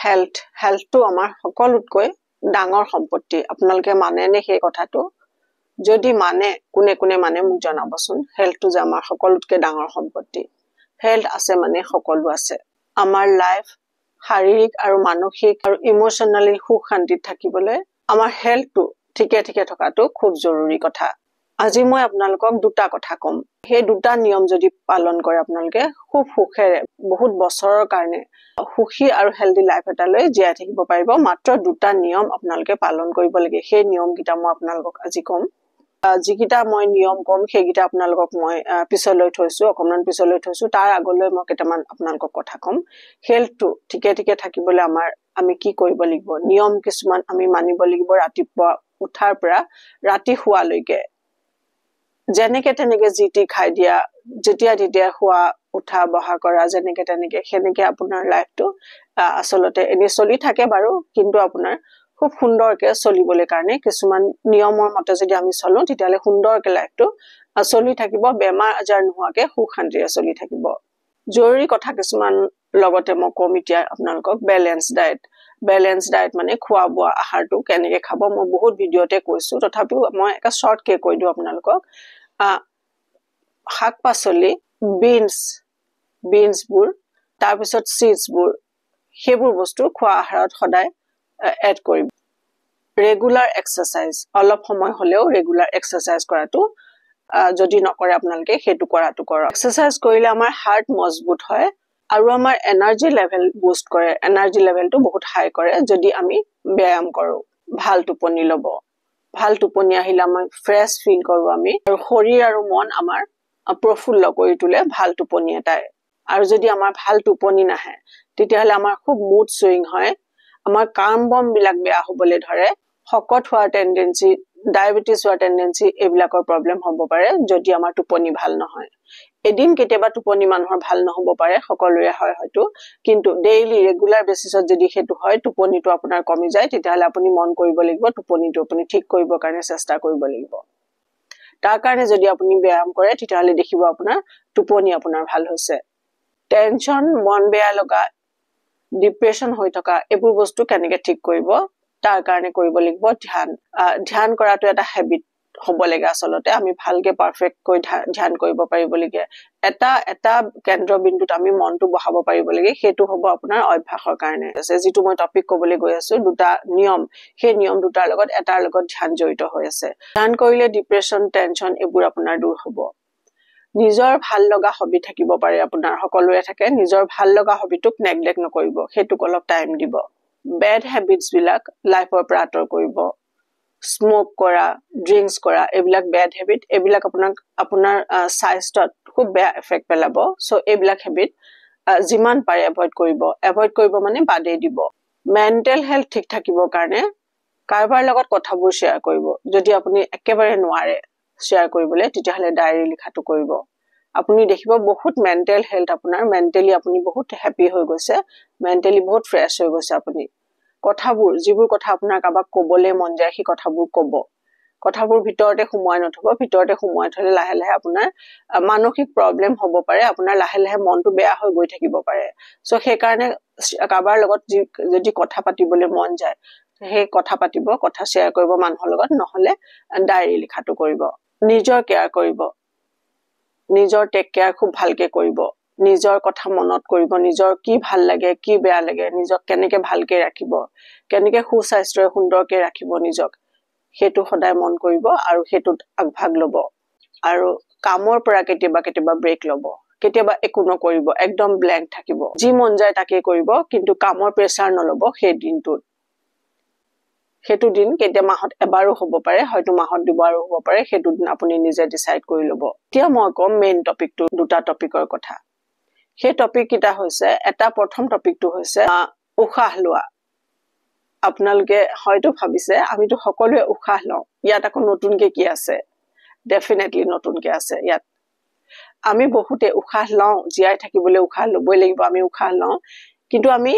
হেল্থটো আমাৰ সকলোতকৈ ডাঙৰ সম্পত্তি আপোনালোকে মানে নে সেই কথাটো যদি মানে কোনে মানে মোক জনাবচোন হেল্থটো যে আমাৰ সকলোতকৈ ডাঙৰ সম্পত্তি হেল্থ আছে মানে সকলো আছে আমাৰ লাইফ শাৰীৰিক আৰু মানসিক আৰু ইমোশনালি সুখ শান্তিত থাকিবলৈ আমাৰ হেল্থটো ঠিকে থকাটো খুব জৰুৰী কথা আজি মই আপোনালোকক দুটা কথা কম সেই দুটা নিয়ম যদি পালন কৰে আপোনালোকে খুব সুখেৰে বহুত বছৰৰ কাৰণে সুখী আৰু হেলদি লাইফ এটা লৈ জীয়াই থাকিব পাৰিব মাত্ৰ দুটা নিয়ম আপোনালোকে পালন কৰিব লাগে সেই নিয়ম কিটা মই আপোনালোকক আজি কম যিকিটা মই নিয়ম কম সেইকিটা আপোনালোকক মই পিছলৈ থৈছো অকমান পিছলৈ থৈছো তাৰ আগলৈ মই কেইটামান আপোনালোকক কথা কম হেল্থটো ঠিকে থাকিবলৈ আমি কি কৰিব লাগিব নিয়ম কিছুমান আমি মানিব লাগিব ৰাতিপুৱা উঠাৰ পৰা ৰাতি শুৱালৈকে যেনেকে তেনেকে জিটি খাই দিয়া যেতিয়া শুৱা উঠা বহা কৰা যেনেকে তেনেকে সেনেকে আপোনাৰ লাইফটো আসলতে এনে চলি থাকে বাৰু কিন্তু আপোনাৰ খুব সুন্দৰকে চলিবলৈ কাৰণে কিছুমান নিয়মৰ মতে যদি আমি চলো তেতিয়ালে সুন্দৰকে লাইফটো চলি থাকিব বেমাৰ আজাৰ নোহোৱাকে সুখ শান্তিৰে চলি থাকিব জৰুৰী কথা কিছুমান লগতে মই কম এতিয়া আপোনালোকক বেলেন্স ডায়েট মানে খোৱা বোৱা আহাৰটো কেনেকে খাব মই বহুত ভিডিঅতে কৈছো তথাপিও মই এটা শৰ্ট কে কৈ দিও আপোনালোকক শাক পাচলি বিনছবোৰ তাৰ পিছত সিডছবোৰ সেইবোৰ বস্তু খোৱা আহাৰত সদায় এড কৰিব ৰেগুলাৰ এক্সাৰসাইজ অলপ সময় হলেও ৰেগুলাৰ এক্সাৰসাইজ কৰাটো যদি নকৰে আপোনালোকে হেতু কৰাটো কৰক এক্সাৰসাইজ কৰিলে আমাৰ হাৰ্ট মজবুত হয় আৰু আমাৰ এনাৰ্জি লেভেল বুষ্ট কৰে এনাৰ্জি লেভেলটো বহুত হাই কৰে যদি আমি ব্যায়াম কৰো ভাল টোপনি লব ভাল টোপনি আহিলে আমি ফ্ৰেশ ফিল কৰো আমি আৰু শৰীৰ আৰু মন আমাৰ প্ৰফুল্ল কৰি তোলে ভাল টোপনি এটাই আৰু যদি আমাৰ ভাল টোপনি নাহে তেতিয়াহলে আমাৰ খুব মুড সুইং হয় আমাৰ কাম বম বিলাক বেয়া হ'বলৈ ধৰে শকত হোৱাৰ টেন্ডেন্সি ডায়াবেটিস হোৱাৰ টেন্ডেন্সি এইবিলাকৰ প্ৰবলেম হ'ব পাৰে যদি আমাৰ টোপনি ভাল নহয় এদিন কেতিয়াবা টোপনি মানুহৰ ভাল নহব পাৰে সকলোৰে হয় হয়তো কিন্তু ডেইলি ৰেগুলাৰ বেসিছত যদি হেতু হয় টোপনিটো আপোনাৰ কমি যায় তেতিয়াহলে আপুনি মন কৰিব লাগিব টোপনিটো আপুনি ঠিক কৰিব কাৰণে চেষ্টা কৰিব লাগিব তাৰ কাৰণে যদি আপুনি ব্যায়াম কৰে তেতিয়াহলে দেখিব আপোনাৰ টোপনি আপোনাৰ ভাল হৈছে টেনচন মন বেয়া লগা ডিপ্ৰেছন হৈ থকা এইবোৰ বস্তু কেনেকে ঠিক কৰিব তাৰ কাৰণে কৰিব লাগিব ধ্যান কৰাটো এটা হেবিট হ'ব লাগে আসলতে আমি ভালকে পাৰফেক্ট কৈ ধ্যান কৰিব পাৰিব লাগে এটা কেন্দ্ৰবিন্দুত আমি মনটো বহাব পাৰিব লাগে হেতু হ'ব আপোনাৰ অভ্যাসৰ কাৰণে আছে যেটো মই টপিক ক'বলৈ গৈ আছো দুটা নিয়ম সেই নিয়ম দুটাৰ লগত এটাৰ লগত ধ্যান জড়িত হৈ আছে ধ্যান কৰিলে ডিপ্ৰেছন টেনচন এইবোৰ আপোনাৰ দূৰ হ'ব নিজৰ ভাল লগা হবি থাকিব পাৰে আপোনাৰ সকলোৰে থাকে নিজৰ ভাল লগা হবিটোক নেগলেক্ট নকৰিব হেতুক অলপ টাইম দিব বেড হেবিটস বিলাক লাইফৰ পৰা আঁতৰ কৰিব স্মোক কৰা ড্ৰিংকস কৰা এইবিলাক বেড হেবিট এইবিলাক আপোনাৰ স্বাস্থ্যত খুব বেয়া এফেক্ট পেলাব সো এইবিলাক হেবিট জিমান পাৰে এভয়েড কৰিব মানে বাদে দিব মেন্টাল হেলথ ঠিক থাকিবৰ কাৰণে কাৰোবাৰ লগত কথাবোৰ শেয়াৰ কৰিব যদি আপুনি একেবাৰে নোৱাৰে শেয়াৰ কৰিবলৈ তেতিয়াহলে ডায়েৰী লিখাটো কৰিব আপুনি দেখিব বহুত মেন্টাল হেলথ আপোনাৰ মেন্টালি আপুনি বহুত হ্যাপি হৈ গৈছে মেন্টালি বহুত ফ্ৰেশ হৈ গৈছে আপুনি কথাবোৰ যিবোৰ কথা আপোনাৰ কাবাক ক'বলৈ মন যায় সেই কথাবোৰ ক'ব কথাবোৰ ভিতৰতে সোমাই নথব ভিতৰতে সোমাই থলে লাহে লাহে আপোনাৰ মানসিক প্ৰবলেম হ'ব পাৰে আপোনাৰ লাহে লাহে মনটো বেয়া হৈ গৈ থাকিব পাৰে সো সেই কাৰণে কাবাৰ লগত যদি কথা পাতিবলৈ মন যায় সেই কথা পাতিব কথা শেয়াৰ কৰিব মানুহৰ লগত নহলে ডায়েৰী লিখাটো কৰিব নিজৰ কেয়াৰ কৰিব নিজৰ টেক কেয়াৰ খুব ভালকে কৰিব নিজৰ কথা মনত কৰিব নিজৰ কি ভাল লাগে কি বেয়া লাগে নিজক কেনেকে ভালকে ৰাখিব কেনেকে সুস্বাস্থ্য সুন্দৰকে ৰাখিব নিজক হেতু সদায় মন কৰিব আৰু হেতুত আগভাগ লব আৰু কামৰ পৰা কেতিয়াবা ব্ৰেক লব কেতিয়াবা একো নকৰিব একদম ব্ল্যাঙ্ক থাকিব যি মন যায় তাকে কৰিব কিন্তু কামৰ প্ৰেসাৰ নলব সেই দিনটোত হেতু দিন কেতিয়া মাহত এবাৰো হ'ব পাৰে হয়তো মাহত দুবাৰো হ'ব পাৰে হেতু দিন আপুনি নিজে ডিসাইড কৰি লব এতিয়া মই কম মেইন টপিকটো দুটা টপিকৰ কথা সেই টপিক কিটা হৈছে এটা প্ৰথম টপিকটো হৈছে উশাহ লোৱা আপোনালোকে হয়তো ভাবিছে আমিতো সকলোৱে উশাহ লওঁ ইয়াত আকৌ নতুনকে কি আছে ডেফিনেটলি নতুনকে আছে ইয়াত আমি বহুতে উশাহ লওঁ জীয়াই থাকিবলৈ উশাহ লবই লাগিব আমি উশাহ লওঁ কিন্তু আমি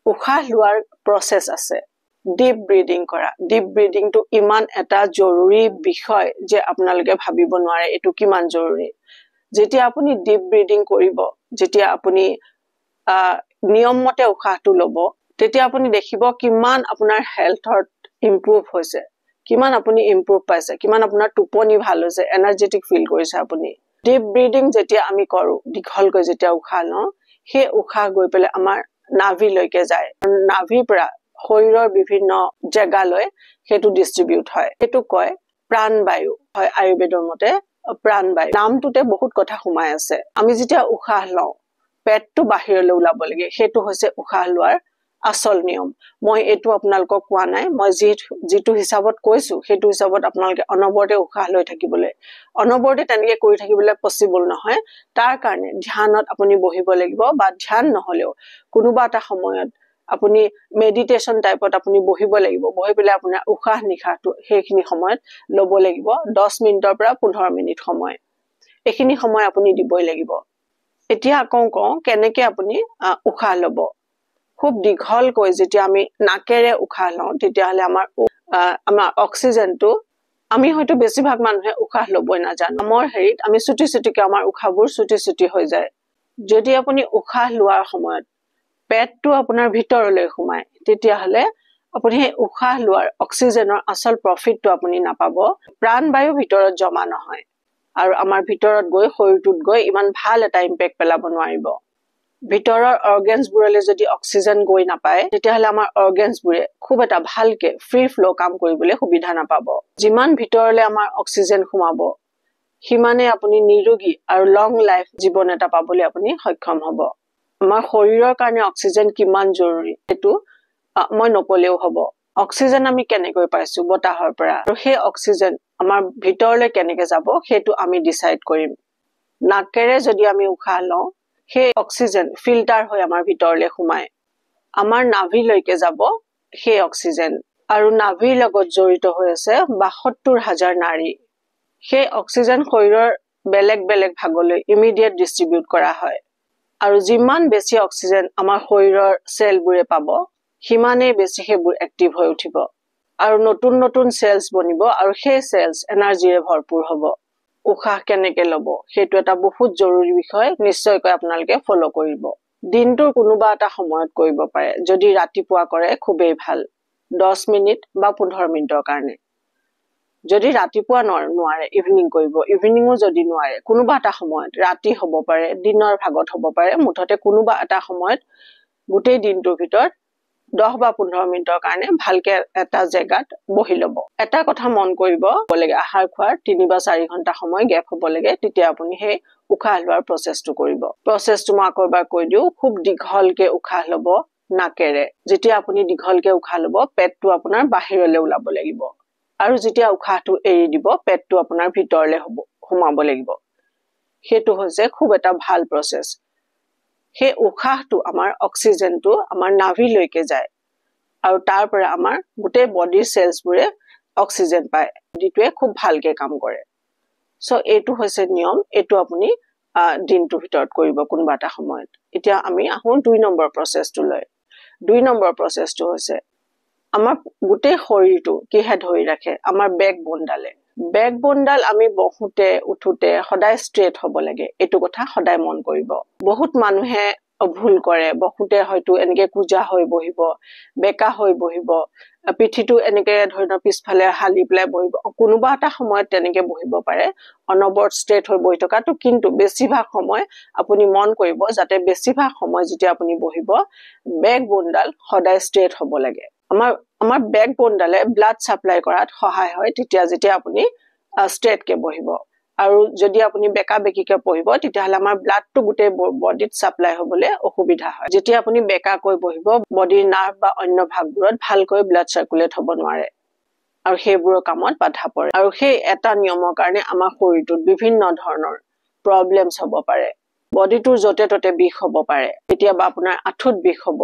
উশাহ লোৱাৰ প্ৰসেস আছে deep breathing কৰা deep breathing to ইমান এটা জৰুৰী বিষয় যে আপোনালোকে ভাবিব নোৱাৰে এটো কিমান জৰুৰী যেতিয়া আপুনি deep breathing কৰিব যেতিয়া আপুনি নিয়ম মতে উশাহটো লব তেতিয়া আপুনি দেখিব কিমান আপোনাৰ হেলথত ইমপ্ৰুভ হৈছে, কিমান আপুনি ইমপ্ৰুভ পাইছে, কিমান আপোনাৰ টোপনি ভাল হৈছে, এনাৰ্জেটিক ফিল কৰিছে আপুনি। ডিপ ব্ৰিডিং যেতিয়া আমি কৰো, দীঘলকৈ যেতিয়া উশাহ লওঁ, সেই উশাহ গৈ পেলাই আমাৰ নাভিলৈকে যায়। নাভিৰ পৰা শৰীৰৰ বিভিন্ন জেগালৈ সেইটো ডিষ্ট্ৰিবিউট হয়। সেইটো কয় প্ৰাণবায়ু হয়, আয়ুৰ্বেদৰ মতে প্ৰাণবায়ু। নামটোতে বহুত কথা সোমাই আছে। আমি যেতিয়া উশাহ লওঁ, পেটটো বাহিৰলৈ ওলাব লাগে, সেইটো হৈছে উশাহ লোৱাৰ আচল নিয়ম। মই এইটো আপোনালোকক কোৱা নাই, মই যিটো হিচাপত কৈছো সেইটো হিচাপত আপোনালোকে অনবৰতে উশাহ লৈ থাকিবলৈ, অনবৰতে তেনেকে কৰি থাকিবলৈ পচিবল নহয়। তাৰ কাৰণে ধ্যানত আপুনি বহিব লাগিব, বা ধ্যান নহলেও কোনোবা এটা সময়ত আপুনি মেডিটেশ্যন টাইপত আপুনি বহিব লাগিব। বহি পেলাই আপোনাৰ উশাহ নিশাহটো সেইখিনি সময়ত ল'ব লাগিব। 10 মিনিটৰ পৰা 15 মিনিট সময়, এইখিনি সময় আপুনি দিবই লাগিব। এতিয়া আকৌ কওঁ কেনেকে আপুনি উশাহ ল'ব। খুব দীঘলকৈ যেতিয়া আমি নাকেৰে উশাহ লওঁ, তেতিয়াহ'লে আমাৰ অক্সিজেনটো, আমি হয়তো বেছিভাগ মানুহে উশাহ ল'বই নাজানো। আমাৰ হেৰিত আমি চুটি চুটিকে আমাৰ উশাহবোৰ চুটি হৈ যায়। যদি আপুনি উশাহ লোৱাৰ সময়ত পেটটো আপোনাৰ ভিতৰলৈ সোমায়, তেতিয়াহ'লে আপুনি সেই উশাহ লোৱাৰ অক্সিজেনৰ আচল প্ৰফিটটো আপুনি নাপাব। প্ৰাণবায়ু ভিতৰত জমা নহয়, আৰু আমাৰ ভিতৰত গৈ শৰীৰটোত গৈ ইমান ভাল এটা ইম্পেক্ট পেলাব নোৱাৰিব। ভিতৰৰ অৰ্গেনছবোৰলৈ যদি অক্সিজেন গৈ নাপায়, তেতিয়াহ'লে আমাৰ অৰ্গেনছবোৰে খুব এটা ভালকে ফ্ৰী ফ্ল' কাম কৰিবলৈ সুবিধা নাপাব। যিমান ভিতৰলৈ আমাৰ অক্সিজেন সোমাব, সিমানে আপুনি নিৰোগী আৰু লং লাইফ জীৱন এটা পাবলৈ আপুনি সক্ষম হ'ব। আমাৰ শৰীৰৰ কাৰণে অক্সিজেন কিমান জৰুৰী সেইটো মই নকলেও হ'ব। অক্সিজেন আমি কেনেকৈ পাইছো? বতাহৰ পৰা। আৰু সেই অক্সিজেন আমাৰ ভিতৰলৈ কেনেকে যাব সেইটো আমি ডিচাইড কৰিম। নাকেৰে যদি আমি উশাহ লওঁ, সেই অক্সিজেন ফিল্টাৰ হৈ আমাৰ ভিতৰলৈ সোমায়, আমাৰ নাভিলৈকে যাব সেই অক্সিজেন। আৰু নাভিৰ লগত জড়িত হৈ আছে ৭২,০০০ নাড়ী। সেই অক্সিজেন শৰীৰৰ বেলেগ বেলেগ ভাগলৈ ইমিডিয়েট ডিষ্ট্ৰিবিউট কৰা হয়। আৰু যিমান বেছি অক্সিজেন আমাৰ শৰীৰৰ চেলবোৰে পাব, সিমানেই বেছি সেইবোৰ এক্টিভ হৈ উঠিব, আৰু নতুন নতুন চেলছ বনিব, আৰু সেই চেলছ এনাৰ্জিৰে ভৰপূৰ হ'ব। উশাহ কেনেকে ল'ব সেইটো এটা বহুত জৰুৰী বিষয়, নিশ্চয়কৈ আপোনালোকে ফলো কৰিব। দিনটোৰ কোনোবা এটা সময়ত কৰিব পাৰে। যদি ৰাতিপুৱা কৰে খুবেই ভাল, 10 মিনিট বা 15 মিনিটৰ কাৰণে। যদি ৰাতিপুৱা নোৱাৰে ইভিনিং কৰিব, ইভিনিঙো যদি নোৱাৰে কোনোবা এটা সময়ত, ৰাতি হ'ব পাৰে, দিনৰ ভাগত হ'ব পাৰে, মুঠতে কোনোবা এটা সময়ত গোটেই দিনটোৰ ভিতৰত 10 বা 15 মিনিটৰ কাৰণে ভালকে এটা জেগাত বহি ল'ব। এটা কথা মন কৰিব লাগে, আহাৰ খোৱাৰ 3 বা 4 ঘণ্টা সময় গেপ হ'ব লাগে, তেতিয়া আপুনি সেই উশাহ লোৱাৰ প্ৰচেছটো কৰিব। প্ৰচেছটো মই আকৌ এবাৰ কৈ দিওঁ, খুব দীঘলকে উশাহ ল'ব নাকেৰে। যেতিয়া আপুনি দীঘলকে উশাহ ল'ব, পেটটো আপোনাৰ বাহিৰলৈ ওলাব লাগিব, আৰু যেতিয়া উশাহটো এৰি দিব, পেটটো আপোনাৰ ভিতৰলৈ সোমাব লাগিব। সেইটো হৈছে খুব এটা ভাল প্ৰচেছ। সেই উশাহটো আমাৰ অক্সিজেনটো আমাৰ নাভিলৈকে যায়, আৰু তাৰ পৰা আমাৰ গোটেই বডিৰ চেলছবোৰে অক্সিজেন পায়। বডিটোৱে খুব ভালকে কাম কৰে। সো এইটো হৈছে নিয়ম, এইটো আপুনি দিনটোৰ ভিতৰত কৰিব কোনোবা এটা সময়ত। এতিয়া আমি আহোঁ 2 নম্বৰ প্ৰচেছটোলৈ। 2 নম্বৰ প্ৰচেছটো হৈছে আমাৰ গোটেই শৰীৰটো কিহে ধৰি ৰাখে? আমাৰ বেকবোনডালে। বেকবোনডাল আমি বহোতে উঠোতে সদায় ষ্ট্ৰেট হ'ব লাগে, এইটো কথা সদায় মন কৰিব। বহুত মানুহে ভুল কৰে, বহোতে হয়তো এনেকে কোজা হৈ বহিব, বেকা হৈ বহিব, পিঠিটো এনেকে ধৰণৰ পিছফালে হালি পেলাই বহিব। কোনোবা এটা সময়ত তেনেকে বহিব পাৰে, অনবৰত ষ্ট্ৰেট হৈ বহি থকাটো, কিন্তু বেছিভাগ সময় আপুনি মন কৰিব যাতে বেছিভাগ সময় যেতিয়া আপুনি বহিব, বেকবোনডাল সদায় ষ্ট্ৰেট হ'ব লাগে। আমাৰ বেকবোনডালে ব্লাড সাপ্লাই কৰাত সহায় হয় যেতিয়া আপুনি ষ্ট্ৰেটকে বহিব। আৰু যদি আপুনি বেকা বেকিকে বহিব, তেতিয়াহ'লে আমাৰ ব্লাডটো গোটেই বডিত সাপ্লাই হ'বলৈ অসুবিধা হয়। যেতিয়া আপুনি বেকাকৈ বহিব, বডিৰ নাৰ্ভ বা অন্য ভাগবোৰত ভালকৈ ব্লাড সাৰ্কুলেট হ'ব নোৱাৰে, আৰু সেইবোৰৰ কামত বাধা পৰে। আৰু সেই এটা নিয়মৰ কাৰণে আমাৰ শৰীৰটোত বিভিন্ন ধৰণৰ প্ৰব্লেমছ হ'ব পাৰে। বডিটোৰ য'তে ত'তে বিষ হ'ব পাৰে। কেতিয়াবা আপোনাৰ আঁঠুত বিষ হ'ব,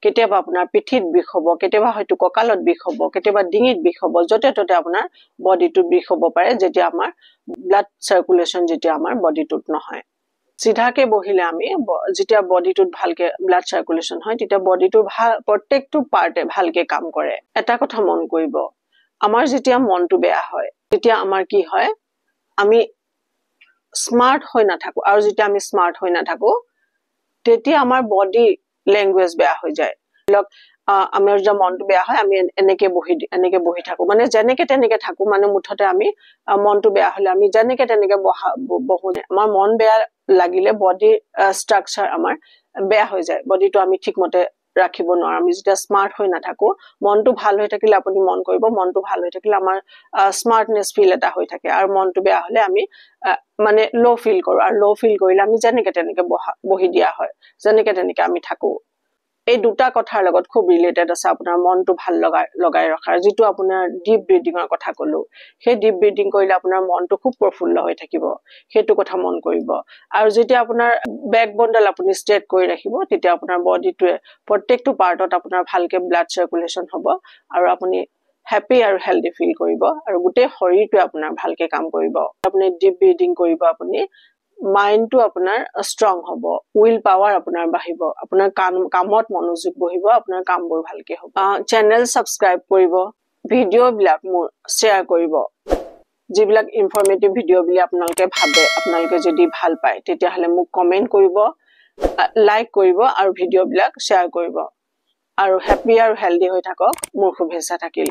কেতিয়াবা আপোনাৰ পিঠিত বিষ হ'ব, কেতিয়াবা হয়তো কঁকালত বিষ হ'ব, কেতিয়াবা ডিঙিত বিষ হ'ব, য'তে ত'তে আপোনাৰ বডিটোত বিষ হ'ব পাৰে, যেতিয়া আমাৰ ব্লাড সাৰ্কুলেশ্যন যেতিয়া আমাৰ বডিটোত নহয়। চিধাকে বহিলে আমি যেতিয়া বডিটোত ভালকে ব্লাড সাৰ্কুলেশ্যন হয়, তেতিয়া বডিটোৰ প্ৰত্যেকটো পাৰ্টে ভালকে কাম কৰে। এটা কথা মন কৰিব, আমাৰ যেতিয়া মনটো বেয়া হয়, তেতিয়া আমাৰ কি হয়, আমি স্মাৰ্ট হৈ নাথাকো। আৰু যেতিয়া আমি স্মাৰ্ট হৈ নাথাকো, তেতিয়া আমাৰ বডি লেংগুৱেজ বেয়া হৈ যায়। লক আমাৰ যে মনটো বেয়া হয় আমি এনেকে বহি থাকো মানে যেনেকে তেনেকে থাকো মানে মুঠতে আমি মনটো বেয়া হলে আমি যেনেকে তেনেকে বহু আমাৰ মন বেয়া লাগিলে বডি ষ্ট্ৰাকচাৰ আমাৰ বেয়া হৈ যায় বডিটো আমি ঠিকমতে ৰাখিব নোৱাৰো আমি যেতিয়া স্মাৰ্ট হৈ নাথাকো মনটো ভাল হৈ থাকিলে আপুনি মন কৰিব মনটো ভাল হৈ থাকিলে আমাৰ স্মাৰ্টনেছ ফিল এটা হৈ থাকে আৰু মনটো বেয়া হলে আমি মানে লো ফিল কৰো আৰু লো ফিল কৰিলে আমি যেনেকে তেনেকে বহি দিয়া হয় যেনেকে তেনেকে আমি থাকো এই দুটা কথাৰ লগত খুব ৰিলেটেড আছে আপোনাৰ মনটো ভাল লগাই ৰখাৰ যিটো আপোনাৰ ডিপ ব্ৰিডিঙৰ কথা কলো সেই ডিপ ব্ৰিডিং কৰিলে আপোনাৰ মনটো খুব প্ৰফুল্ল হৈ থাকিব সেইটো কথা মন কৰিব আৰু যেতিয়া আপোনাৰ বেকবোনডাল আপুনি ষ্ট্ৰেট কৰি ৰাখিব তেতিয়া আপোনাৰ বডিটোৱে প্ৰত্যেকটো পাৰ্টত আপোনাৰ ভালকে ব্লাড সাৰ্কুলেশন হ'ব আৰু আপুনি হ্যাপি আৰু হেলদি ফিল কৰিব আৰু গোটেই শৰীৰটোৱে আপোনাৰ ভালকে কাম কৰিব আপুনি ডিপ ব্ৰিডিং কৰিব আপুনি মাইন্ডটো আপোনাৰ ষ্ট্ৰং হ'ব উইল পাৱাৰ আপোনাৰ বাঢ়িব আপোনাৰ কামত মনোযোগ বহিব আপোনাৰ কামবোৰ ভালকে হ'ব চেনেল সাবস্ক্ৰাইব কৰিব ভিডিঅ' বিলাক মোৰ শ্বেয়াৰ কৰিব যিবিলাক ইনফৰমেটিভ ভিডিঅ' বুলি আপোনালোকে ভাবে আপোনালোকে যদি ভাল পায় তেতিয়াহলে মোক কমেন্ট কৰিব লাইক কৰিব আৰু ভিডিঅ' বিলাক শ্বেয়াৰ কৰিব আৰু হ্যাপি আৰু হেলদি হৈ থাকক মোৰ শুভেচ্ছা থাকিল